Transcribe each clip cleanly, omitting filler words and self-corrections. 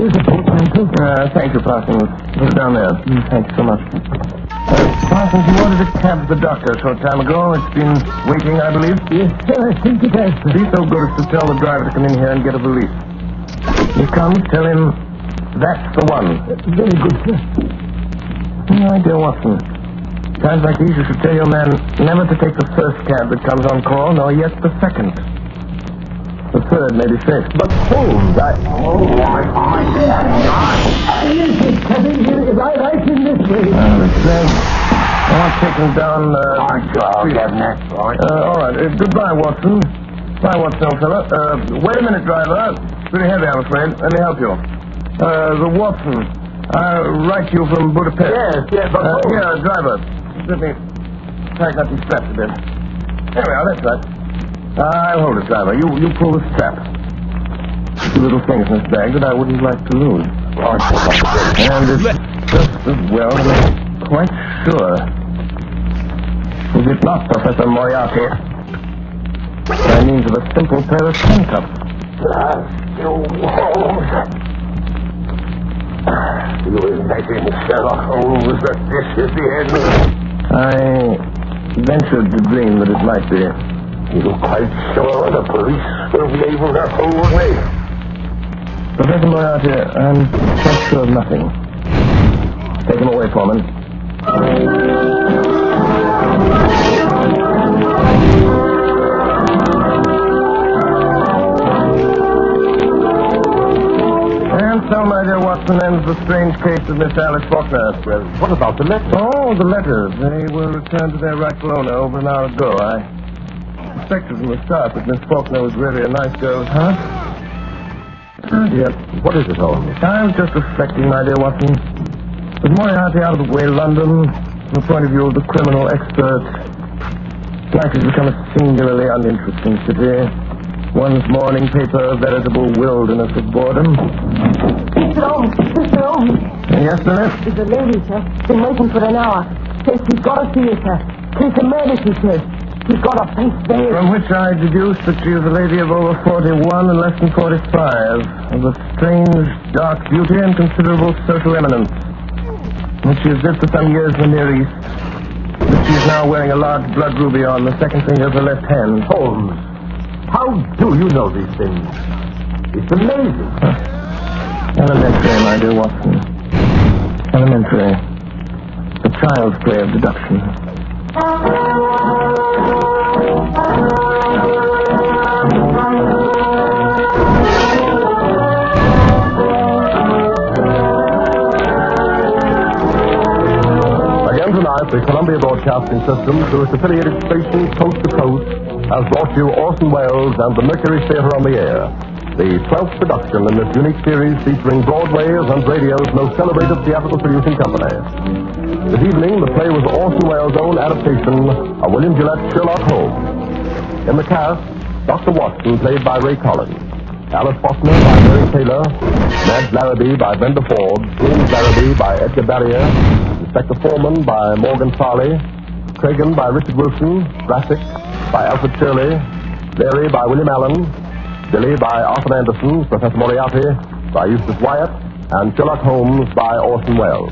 Here's a boat, Uncle. Thank you, Parsons. Put it down there. Thank you so much. Parsons, you ordered a cab for the doctor a short time ago. It's been waiting, I believe. Yes, sir, I think it has. Be so good as to tell the driver to come in here and get a valise. He comes, tell him that's the one. Very good, sir. My dear Watson, times like these you should tell your man never to take the first cab that comes on call, nor yet the second. The third may be safe. But Holmes, Oh, my God. Yes, it's coming here right in this way. I want taken down, all right. Goodbye, Watson. Bye, Watson, old fella. Wait a minute, driver. It's pretty heavy, I'm afraid. Let me help you. The Watson. I'll write you from Budapest. Yes, but... Here, driver. Let me tighten up these straps a bit. There we are, that's right. I'll hold it, driver. You pull the strap. Two little things in this bag that I wouldn't like to lose. And it's just as well to make quite sure. Is it not, Professor Moriarty? By means of a simple pair of handcuffs. You imagine, Sherlock Holmes, that this is the end? I ventured to dream that it might be. You're quite sure the police will be able to hold me? Professor Moriarty, I'm quite sure of nothing. Take him away, Foreman. And so, my dear Watson, ends the strange case of Miss Alice Faulkner. Well, what about the letter? Oh, the letters. They were returned to their rightful owner over an hour ago. I suspected from the start that Miss Faulkner was really a nice girl, huh? Yes. What is it, Holmes? I was just reflecting, my dear Watson. With Moriarty out of the way, London, from the point of view of the criminal expert, it's likely to become a singularly uninteresting city. One's morning paper, a veritable wilderness of boredom. Mr. Holmes. Yes, Lynette? There's a lady, sir. Been waiting for an hour. Says she's got to see you, sir. Case of murder, she says. She's got a face veil. From which I deduce that she is a lady of over 41 and less than 45, of a strange, dark beauty and considerable social eminence. And she has lived for some years in the Near East. That she is now wearing a large blood ruby on the second finger of her left hand. Holmes, how do you know these things? It's amazing. Elementary, my dear Watson. Elementary. The child's play of deduction. Again tonight, the Columbia Broadcasting System, through its affiliated stations coast to coast, has brought you Orson Welles and the Mercury Theater on the Air, the 12th production in this unique series featuring Broadway's and radio's most celebrated theatrical producing company. This evening, the play was Orson Welles' own adaptation of William Gillette's Sherlock Holmes. In the cast, Dr. Watson, played by Ray Collins, Alice Faulkner by Mary Taylor, Madge Larrabee by Brenda Ford, James Larrabee by Edgar Barrier, Inspector Foreman by Morgan Farley, Cragen by Richard Wilson, Brassic by Alfred Shirley, Larry by William Allen, Billy by Arthur Anderson, Professor Moriarty by Eustace Wyatt, and Sherlock Holmes by Orson Welles.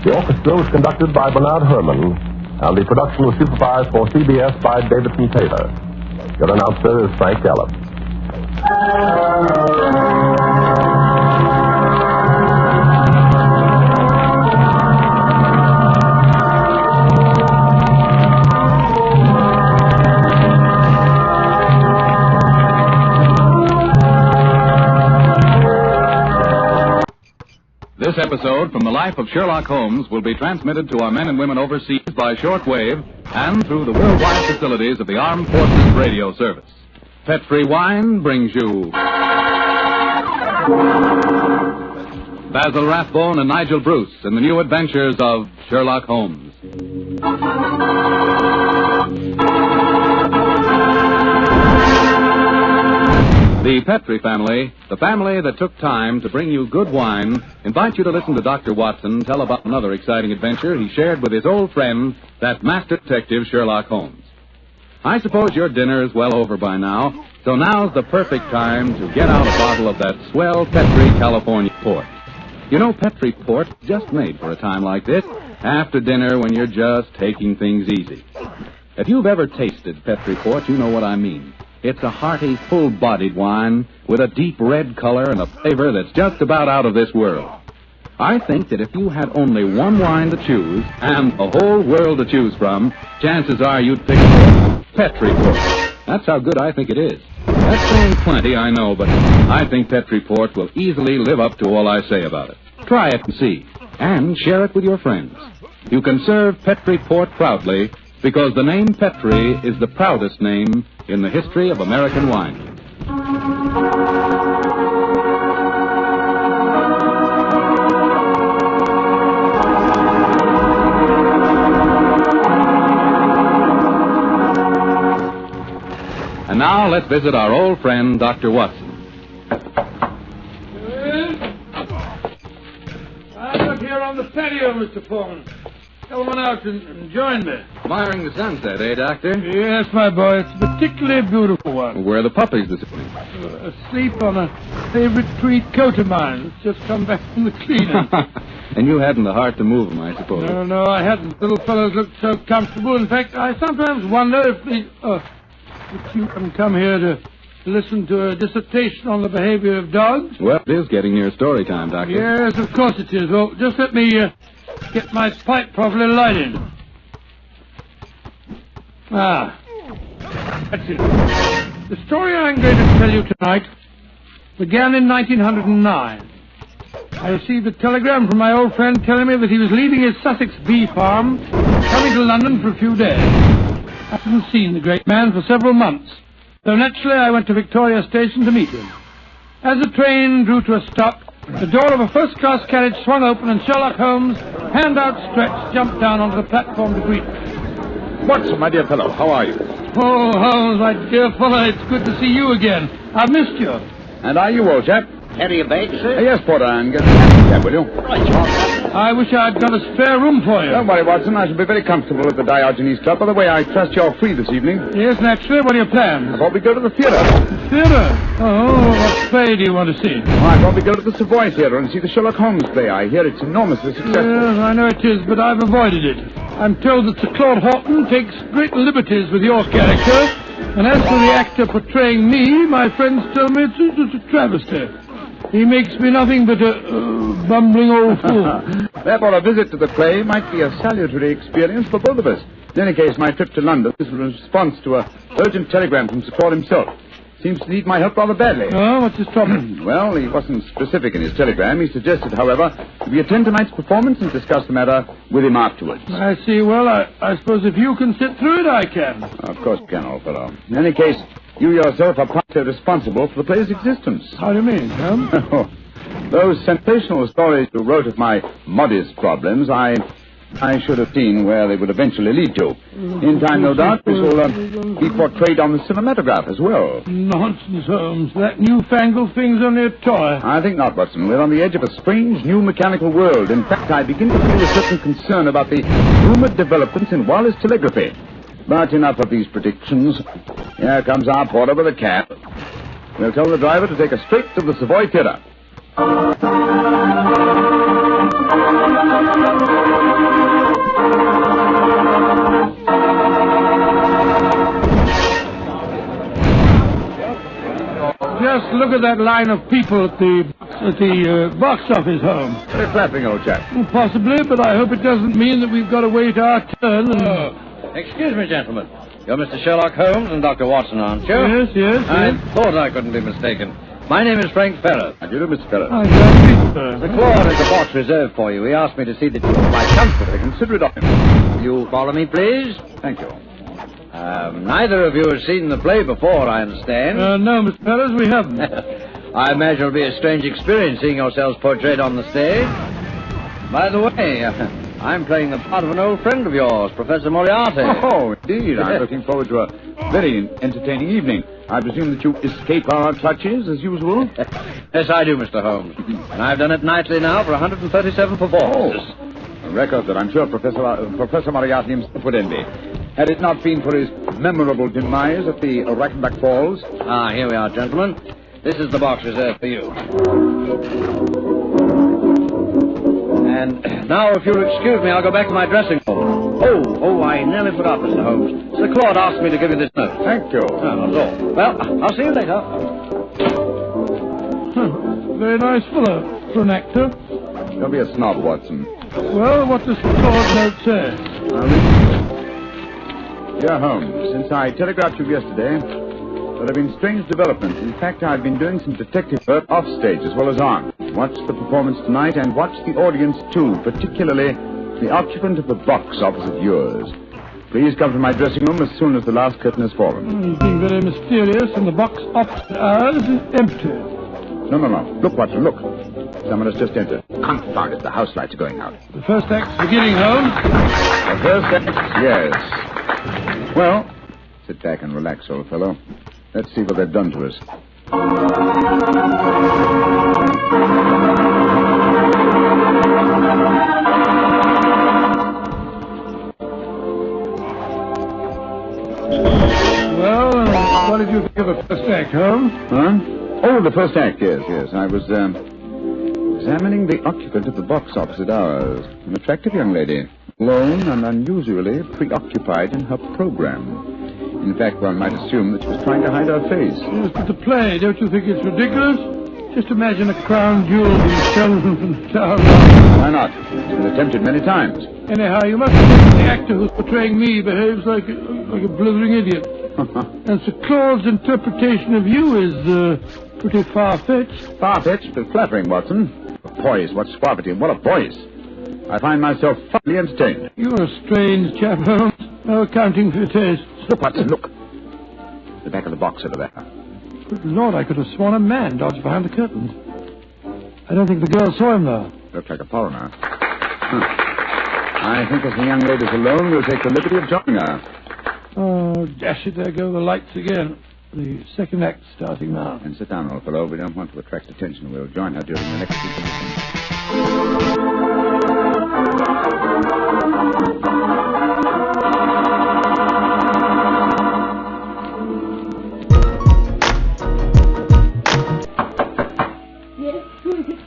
The orchestra was conducted by Bernard Herrmann, and the production was supervised for CBS by Davidson Taylor. Your announcer is Frank Gallup. This episode from the life of Sherlock Holmes will be transmitted to our men and women overseas by shortwave and through the worldwide facilities of the Armed Forces Radio Service. Pet-Free Wine brings you Basil Rathbone and Nigel Bruce in the new adventures of Sherlock Holmes. The Petrie family, the family that took time to bring you good wine, invite you to listen to Dr. Watson tell about another exciting adventure he shared with his old friend, that master detective Sherlock Holmes. I suppose your dinner is well over by now, so now's the perfect time to get out a bottle of that swell Petri California port. You know, Petri port is just made for a time like this, after dinner when you're just taking things easy. If you've ever tasted Petri port, you know what I mean. It's a hearty, full-bodied wine with a deep red color and a flavor that's just about out of this world. I think that if you had only one wine to choose and a whole world to choose from, chances are you'd pick Petri port. That's how good I think it is. That's saying plenty, I know, but I think Petri port will easily live up to all I say about it. Try it and see, and share it with your friends. You can serve Petri port proudly because the name Petri is the proudest name in the history of American wine. And now let's visit our old friend, Dr. Watson. I'm up here on the patio, Mr. Foreman. Come on out and join me. Admiring the sunset, eh, Doctor? Yes, my boy. It's a particularly beautiful one. Where are the puppies this evening? Asleep on a favorite tweed coat of mine. It's just come back from the cleaning. And you hadn't the heart to move them, I suppose. No, I hadn't. Little fellows looked so comfortable. In fact, I sometimes wonder if you can come here to listen to a dissertation on the behavior of dogs. Well, it is getting near story time, Doctor. Yes, of course it is. Well, just let me get my pipe properly lighted. That's it. The story I'm going to tell you tonight began in 1909. I received a telegram from my old friend telling me that he was leaving his Sussex bee farm, coming to London for a few days. I hadn't seen the great man for several months, so naturally I went to Victoria Station to meet him. As the train drew to a stop, the door of a first-class carriage swung open and Sherlock Holmes, hand outstretched, jumped down onto the platform to greet me. Watson, my dear fellow, how are you? Oh, Holmes, my dear fellow, it's good to see you again. I've missed you. And are you, old chap? Carry a bag, sir? Yes, Porter, and get a cab, will you? Right, John. I wish I'd got a spare room for you. Don't worry, Watson. I shall be very comfortable at the Diogenes Club. By the way, I trust you're free this evening. Yes, naturally. What are your plans? I thought we'd go to the theatre. Theatre? Oh, what play do you want to see? Well, I thought we'd go to the Savoy Theatre and see the Sherlock Holmes play. I hear it's enormously successful. Yes, I know it is, but I've avoided it. I'm told that Sir Claude Horton takes great liberties with your character, and as for the actor portraying me, my friends tell me it's a travesty. He makes me nothing but a bumbling old fool. Therefore, a visit to the play might be a salutary experience for both of us. In any case, my trip to London is a response to an urgent telegram from Sir Claude himself. Seems to need my help rather badly. Oh, what's his trouble? Well, he wasn't specific in his telegram. He suggested, however, that we attend tonight's performance and discuss the matter with him afterwards. I see. Well, I suppose if you can sit through it, I can. Of course you can, old fellow. In any case, you yourself are partly responsible for the play's existence. How do you mean, Tom? Those sensational stories you wrote of my modest problems, I should have seen where they would eventually lead to. In time, no doubt, this will be portrayed on the cinematograph as well. Nonsense, Holmes. That newfangled thing's only a toy. I think not, Watson. We're on the edge of a strange new mechanical world. In fact, I begin to feel a certain concern about the rumored developments in wireless telegraphy. But enough of these predictions. Here comes our porter with a cab. We'll tell the driver to take us straight to the Savoy Theatre. Just look at that line of people at the box office, Holmes. Very flattering, old chap. Possibly, but I hope it doesn't mean that we've got to wait our turn and... Excuse me, gentlemen. You're Mr. Sherlock Holmes and Dr. Watson, aren't you? Yes. I thought I couldn't be mistaken. My name is Frank Ferrer. How do you do, Mr. Feller? I'm glad to meet you, sir. The Claude has a box reserved for you. He asked me to see that you were quite comfortable. Consider it of him. Will you follow me, please? Thank you. Neither of you has seen the play before, I understand. No, Mr. Ferrers, we haven't. I imagine it'll be a strange experience seeing yourselves portrayed on the stage. By the way, I'm playing the part of an old friend of yours, Professor Moriarty. Oh, indeed. I'm looking forward to a very entertaining evening. I presume that you escape our clutches, as usual? Yes, I do, Mr. Holmes. And I've done it nightly now for 137 performances. A record that I'm sure Professor Moriarty himself would envy. Had it not been for his memorable demise at the Reichenbach Falls? Ah, here we are, gentlemen. This is the box reserved for you. And now, if you'll excuse me, I'll go back to my dressing room. Oh, I nearly forgot, Mr. Holmes. Sir Claude asked me to give you this note. Thank you. Not at all. Well, I'll see you later. Very nice fellow for an actor. Don't be a snob, Watson. Well, what does Claude's note say? Dear Holmes, since I telegraphed you yesterday, there have been strange developments. In fact, I've been doing some detective work off stage as well as on. Watch the performance tonight and watch the audience too, particularly the occupant of the box opposite yours. Please come to my dressing room as soon as the last curtain has fallen. He's being very mysterious, and the box opposite ours is empty. No. Look, Watson, look. Someone has just entered. Confound it, the house lights are going out. The first act's beginning, Holmes. The first act? Yes. Well, sit back and relax, old fellow. Let's see what they've done to us. Well, what did you think of the first act, Holmes? Huh? Oh, the first act, yes. I was, examining the occupant of the box opposite ours. An attractive young lady, alone and unusually preoccupied in her program. In fact, one might assume that she was trying to hide her face. Yes, but the play, don't you think it's ridiculous? Just imagine a crown jewel being stolen from the town. Why not? It's been attempted many times. Anyhow, you must admit the actor who's portraying me behaves like a blithering idiot. And Sir Claude's interpretation of you is pretty far-fetched. Far-fetched, but flattering, Watson. Poise, what suavity, what a voice. I find myself thoroughly entertained. You're a strange chap, Holmes. No accounting for your tastes. Look, Watson, look. The back of the box over there. Good Lord, I could have sworn a man dodged behind the curtains. I don't think the girl saw him, though. Looked like a foreigner. I think as the young lady's alone, we'll take the liberty of joining her. Oh, dash it, there go the lights again. The second act starting now. And sit down, old fellow. We don't want to attract attention. We'll join her during the next intermission. Yes, who is it?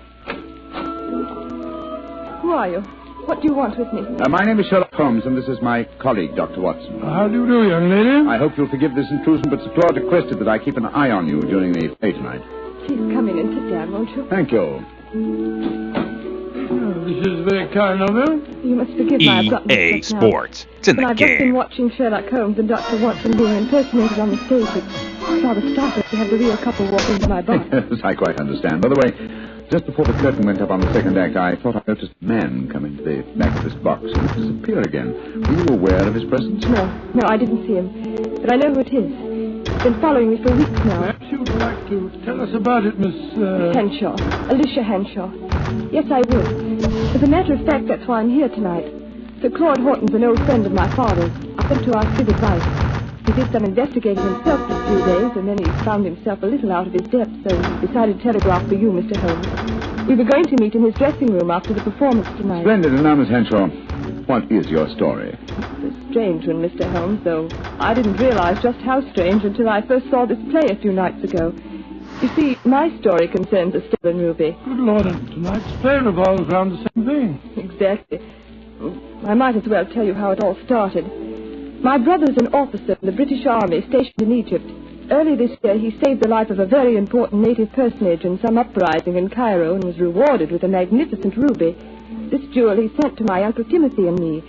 Who are you? What do you want with me? My name is Sherlock Holmes, and this is my colleague, Dr. Watson. How do you do, young lady? I hope you'll forgive this intrusion, but Sir Claude requested that I keep an eye on you during the play tonight. Please come in and sit down, won't you? Thank you. Oh, this is very kind of you. You must forgive my abruptness EA just now. Sports. It's in When the I've just been game. watching Sherlock Holmes and Dr. Watson being impersonated on the stage. It's rather startling to have the real couple walk into my box. Yes, I quite understand. By the way, just before the curtain went up on the second act, I thought I noticed a man come into the back of this box and disappear again. Were you aware of his presence? No, I didn't see him. But I know who it is. He's been following me for weeks now. Perhaps you would like to tell us about it, Miss... Henshaw. Alicia Henshaw. Yes, I would. As a matter of fact, that's why I'm here tonight. Sir Claude Horton's an old friend of my father's. I went to ask his advice. He did some investigating himself for a few days, and then he found himself a little out of his depth, so he decided to telegraph for you, Mr. Holmes. We were going to meet in his dressing room after the performance tonight. Splendid. And now, Miss Henshaw, what is your story? It's a strange one, Mr. Holmes, though I didn't realize just how strange until I first saw this play a few nights ago. You see, my story concerns a stolen ruby. Good Lord, and tonight's play revolves around the same thing. Exactly. I might as well tell you how it all started. My brother's an officer in the British Army stationed in Egypt. Early this year, he saved the life of a very important native personage in some uprising in Cairo and was rewarded with a magnificent ruby. This jewel he sent to my Uncle Timothy and me.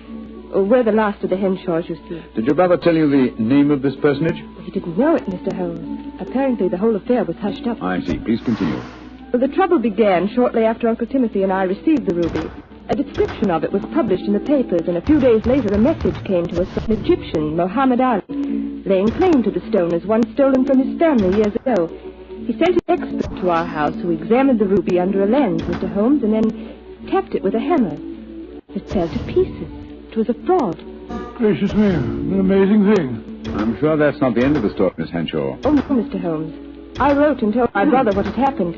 We're the last of the Henshaws, you see. Did your brother tell you the name of this personage? He didn't know it, Mr. Holmes. Apparently, the whole affair was hushed up. I see. Please continue. Well, the trouble began shortly after Uncle Timothy and I received the ruby. A description of it was published in the papers, and a few days later a message came to us from an Egyptian, Muhammad Ali, laying claim to the stone as one stolen from his family years ago. He sent an expert to our house who examined the ruby under a lens, Mr. Holmes, and then tapped it with a hammer. It fell to pieces. It was a fraud. Gracious me, an amazing thing. I'm sure that's not the end of the story, Miss Henshaw. Oh, no, Mr. Holmes. I wrote and told my brother what had happened.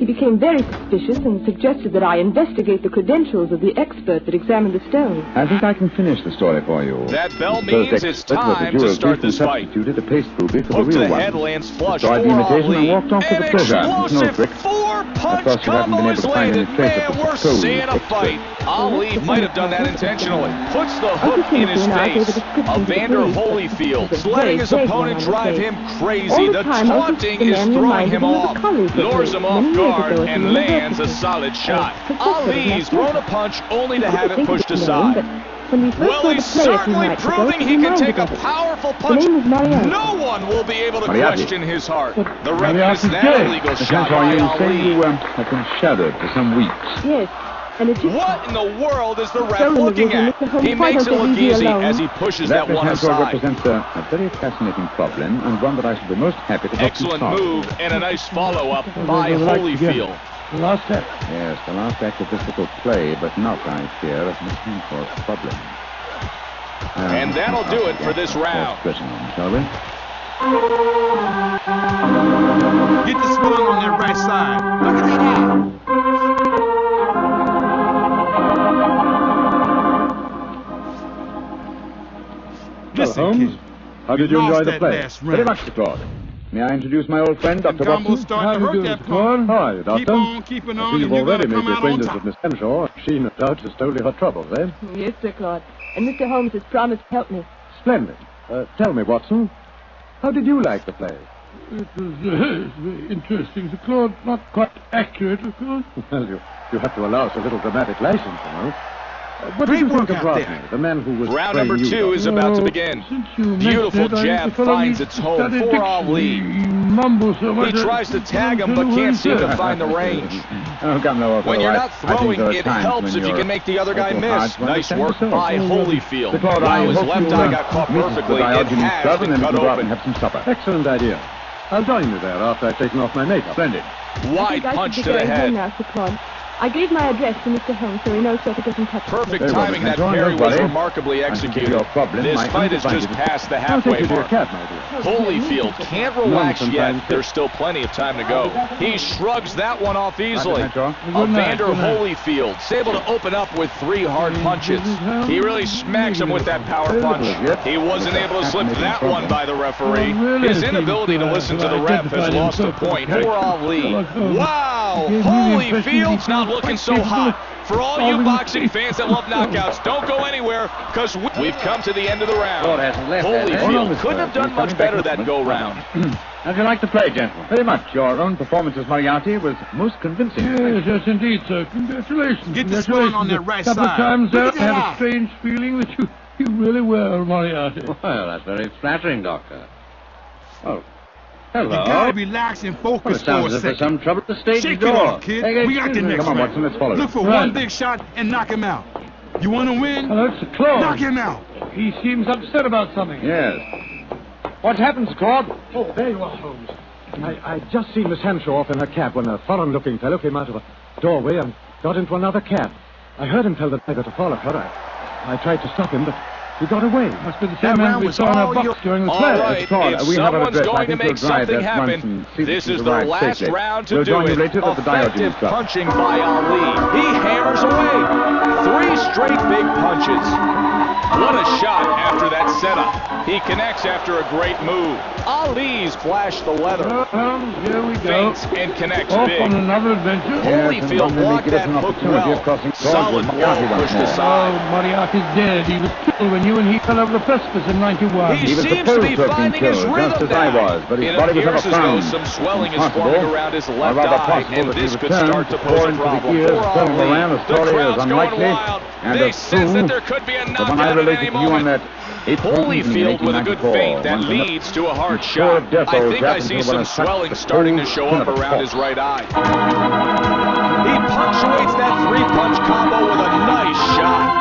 He became very suspicious and suggested that I investigate the credentials of the expert that examined the stone. I think I can finish the story for you. That bell means it's time to start this fight. Substituted a paste ruby for Hook the to real the one. headlands flush Destroyed for the imitation Ali. and walked off to the An program. No explosive trick. four-punch Of course, you haven't been combo able is to find any landed. trace Man, of the we're stone seeing a expert. fight. Ali might have done that intentionally. Puts the hook in his face. Evander Holyfield letting his opponent drive him crazy. The taunting is throwing him off. Lures him off guard and lands a solid shot. Ali's thrown a punch only to have it pushed aside. Well, he's certainly proving he can take a powerful punch. No one will be able to question his heart. The ref missed that illegal shot by say you Ali. have been shadowed for some weeks. Yes. And What in the world is the ref looking at? He makes it look easy as he pushes that one Miss Hanshaw aside. represents a very fascinating problem, and one that I should be most happy to help you Excellent solve. move and a nice follow-up by Holyfield. The last act. Yes, the last act of this little play, but not, I fear, of Miss Hanshaw's problem. And that'll do it for this round. Dressing room, shall we? Get the swelling on that right side. Look at that eye. Listen, Holmes. kid. How did You you enjoy lost the that play? last Very round. much, Mr. Claude. May I introduce my old friend, Dr. Gumbo's Watson? starting to hurt that pump. How are you, Doctor? Keep on keeping I on, see you've and you're already gonna made come the out on acquaintance top. of Miss Hanshaw. She, no doubt, has told you her troubles, eh? Yes, Sir Claude. And Mr. Holmes has promised to help me. Splendid. Tell me, Watson, how did you like the play? It was very interesting, Sir Claude. Not quite accurate, of course. Well, you have to allow us a little dramatic license, you know. What Great did you think work of out Rodney, there. the man who was Round playing number you, 2 Doctor? is about to begin. Since you Beautiful mentioned it, jab the fellow finds needs its to home study for diction. Ali. He mumbles so much. He tries to tag him but can't seem to find the range. Oh, come now, When you're not I think throwing, there are it times helps when if you you're can make the other guy a little hard miss. to Nice understand work yourself. by Holyfield. Mr. Claude, Wow, I his hope left you eye got caught meet the perfectly. It Diogenes has Club, to and then we cut can go out and open. have some supper. Excellent idea. I'll join you there after I've taken off my makeup. Splendid. Wide I punch should to be the going home head. now, Sir Claude. I gave my address to Mr. Holmes so he knows where to get in touch with me. Perfect Very well, timing. Miss That Hanshaw, parry don't was worry. remarkably I can see executed. your problem. This My fight is just undivided- past the I'll take halfway you to your mark. cab, my dear. Holyfield can't relax Nonsense, yet. I'm There's still plenty of time to go. He shrugs that one off easily. Hanshaw. Evander Holyfield is able to open up with 3 hard punches. He really smacks him with that power punch. He wasn't able to slip that one by the referee. His inability to listen to the ref has lost a point for Ali. Wow! Holyfield's not looking so hot. For all you boxing fans that love knockouts, don't go anywhere, because we've come to the end of the round. Holyfield couldn't have done much better that go-round. How'd you like to play, gentlemen? Very much. Your own performance as Moriarty was most convincing. Yes, indeed, sir. Congratulations. Get the swelling on that right A couple of side. times Look there, at I that had eye. a strange feeling that you really were, Moriarty. Well, that's very flattering, Doctor. Oh, You hello. gotta relax and Well, focus it for a sounds as if there's second. some trouble at the stage Shake it door. off, kid. We got the next Come on, round. Watson, let's follow Look it. for Right. one big shot and knock him out. You want to win? Hello, Sir Claude. Knock him out. He seems upset about something. Yes. What happens, Claude? Oh, there you are, Holmes. I'd just seen Miss Hanshaw off in her cab when a foreign-looking fellow came out of a doorway and got into another cab. I heard him tell the driver to follow her. I tried to stop him, but he got away. Must be the That same man round we was saw in all our box your- during the All play. right, Claude, if we have an someone's address. I going to think make we'll drive something at once happen, and see that this she's is the arrived last safely. round to We'll do join you it. later at the Diogenes Effective Club. punching by Ali. He hammers away. 3 straight big punches. What a shot after that setup. He connects after a great move. Ali's flashed the leather. Here we go. Feints and connects Off big. on another adventure. Holyfield blocked that hook well. Solid blow pushed Oh, aside. Moriarty's dead. He was killed when you and he fell over the precipice in 91. He He was seems to supposed be to have been finding his killed, rhythm just as I now. was, but his It body was never appears as though found. some swelling is Impossible, forming around his or left rather eye, possible and that this he could returned start to pour pose a into the problem gears, for telling the man Ali. a story The as crowd's unlikely going wild. and They as sense true that there could be a as the knockout one I at related any to you on moment. that 8th Holyfield with a good feint that leads to a hard shot. I think I see some swelling starting to show up around his right eye. He punctuates that 3-punch combo with a nice shot.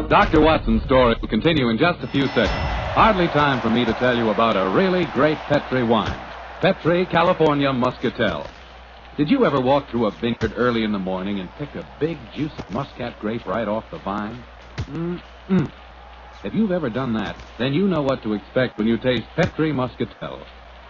Dr. Watson's story will continue in just a few seconds. Hardly time for me to tell you about a really great Petri wine. Petri California Muscatel. Did you ever walk through a vineyard early in the morning and pick a big, juicy Muscat grape right off the vine? If you've ever done that, then you know what to expect when you taste Petri Muscatel.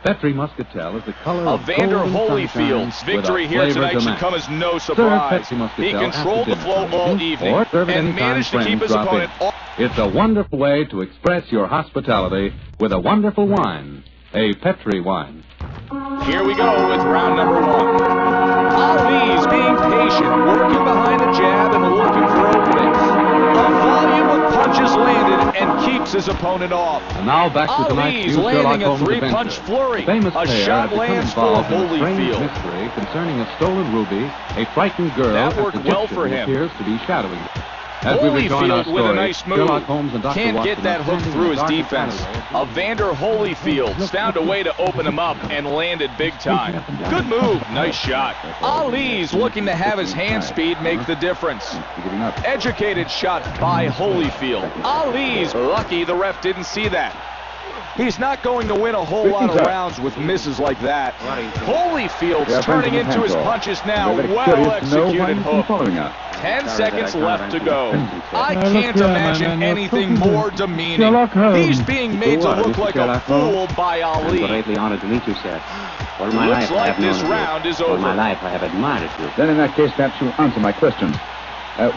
Petri Muscatel is the color of Evander golden Holyfield's sunshine victory with a here flavor tonight to should match. come as no Serve surprise. Petri Muscatel He controlled the after flow dinner all on evening or serve it and anytime managed to friends keep his drop opponent in. It's a wonderful way to express your hospitality with a wonderful wine, a Petri wine. Here we go with round number one. Ali's being patient, working behind the jab and looking for openings. A volume of punches landed and keeps his opponent off. And now back to tonight's Ali's new Sherlock landing a Holmes three-punch adventure. flurry. The famous A pair shot have become lands for involved in a strange Holyfield. mystery concerning a stolen ruby, a frightened girl, That and worked Egyptian well for who him. appears to be shadowing them. As we rejoin our Holyfield with a story, nice move. Sherlock Holmes and Dr. Can't Watson get that are hook standing through in his the darkest defense. alleyway. Evander Holyfield found a way to open him up and landed big time. Good move. Nice shot. Ali's looking to have his hand speed make the difference. Educated shot by Holyfield. Ali's lucky the ref didn't see that. He's not going to win a whole lot of rounds with misses like that. Holyfield's turning into his punches now. Well executed hook. 10 seconds left to go. I can't imagine anything more demeaning. He's being made to look like a fool by Ali. I'm greatly honored to meet you, sir. All my Looks life I like have known this you. round is All over. my life I have admired you. Then in that case, perhaps you'll answer my question.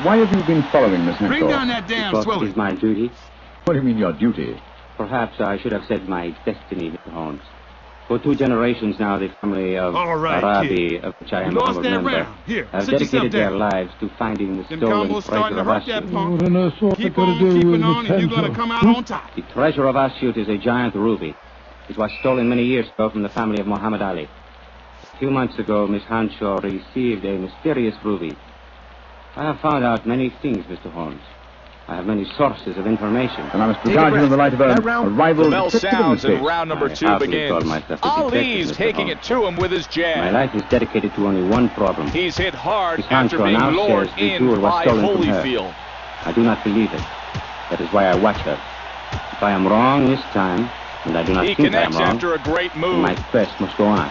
Why have you been following Miss Henshaw? Bring down that damn Because it swelling. is my duty. What do you mean your duty? Perhaps I should have said my destiny, Mr. Holmes. For 2 generations now, the family of All right, Arabi, of which I am You a lost humble that member, round. Here, have sit yourself dedicated their down. lives to finding the Them stolen combos starting treasure to of hurt that Asyut. punk. Keep on keeping on and you're going to come out on top. The treasure of Asyut is a giant ruby. It was stolen many years ago from the family of Muhammad Ali. A few months ago, Miss Henshaw received a mysterious ruby. I have found out many things, Mr. Holmes. I have many sources of information. And I must regard you in the light of a rival The bell detective in sounds this and case. round number I 2 hardly call begins. myself a Ali's detective, Mr. taking Holmes. it to him with his My jab. life is dedicated to only one problem. He's hit hard Miss after Henshaw being now lured says the in jewel was by stolen from her. Holyfield. I do not believe it. That is why I watch her. If I am wrong this time, and I do not He think I am connects wrong, after a great then move. my quest must go on.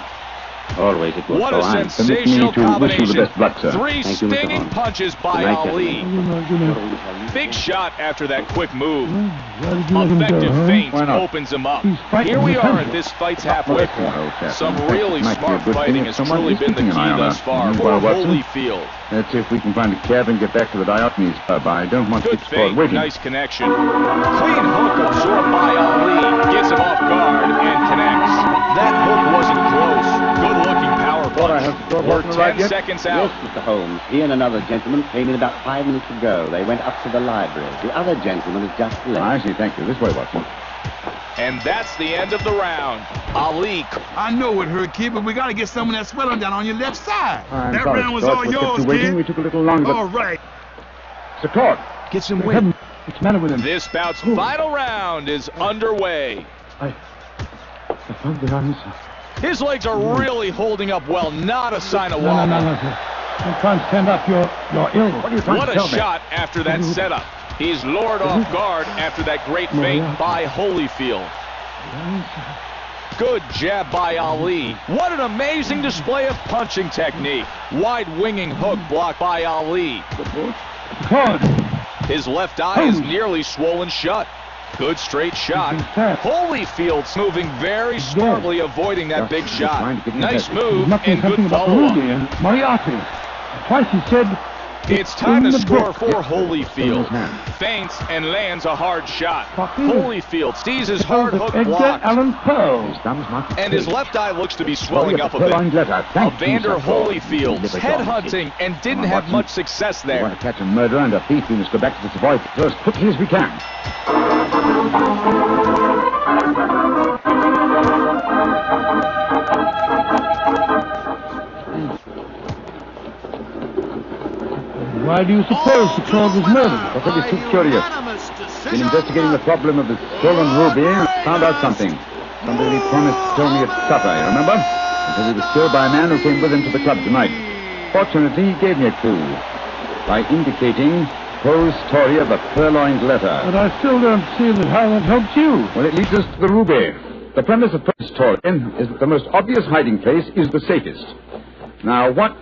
Always it will What go a on. sensational Permit me to wish you the combination. best luck, sir. 3 Thank you, Mr. stinging Holmes. punches by Good night, Ali. gentlemen. Big shot after that quick move. Effective feint Why not? opens him up. Here we are at this fight's halfway point. Some really Might be a smart good fighting thing has if someone truly is been the keeping key an eye on thus her. far for Well, Watson, Holyfield. let's see if we can find a cab and get back to the Diogenes pub. I don't want to Good keep Sport feint, waiting. nice connection. Clean hook absorbed by Ali. Gets him off guard and connects. That hook wasn't close. Good looking power Thought I punch. have to We're go right 10 yet? seconds out. Yes, Mr. Holmes. He and another gentleman came in about 5 minutes ago. They went up to the library. The other gentleman has just left. I see, thank you. This way, Watson. And that's the end of the round. Ali. I know it hurt, kid, but we got to get some of that swelling down on your left side. I'm That sorry, round was Scott. all We kept yours, you waiting. kid. We took a little longer. All right. Sir Claude. Get some wind. What's the matter with him? This bout's final round is underway. I found the arms. His legs are really holding up well, not a sign of No, wobble. sir. Don't try and stand up. You're ill. What are you trying What to a tell me? shot after that setup. He's lured off guard after that great feint by Holyfield. Good jab by Ali. What an amazing display of punching technique. Wide winging hook blocked by Ali. Claude. His left eye is nearly swollen shut. Good straight shot. Holyfield's moving very smartly, avoiding that big shot. Nice move and good follow-up. Moriarty. Twice he said... It's time to score for Holyfield. Feints and lands a hard shot. Holyfield sees his hard hook Edgar blocked. Allan Poe. And his left eye looks to be swelling up a bit. Evander Holyfield's headhunting and didn't have much success We want there. to catch a murderer and a thief. We must go back to the Savoy as quickly as we can. Why do you suppose Sir Claude was murdered? Because he's too curious. In investigating the problem of the stolen ruby, I found out something. Somebody promised to tell me at supper, you remember? Until he was killed by a man who came with him to the club tonight. Fortunately, he gave me a clue by indicating Poe's story of a purloined letter. But I still don't see how that helps you. Well, it leads us to the ruby. The premise of Poe's story is that the most obvious hiding place is the safest. Now, what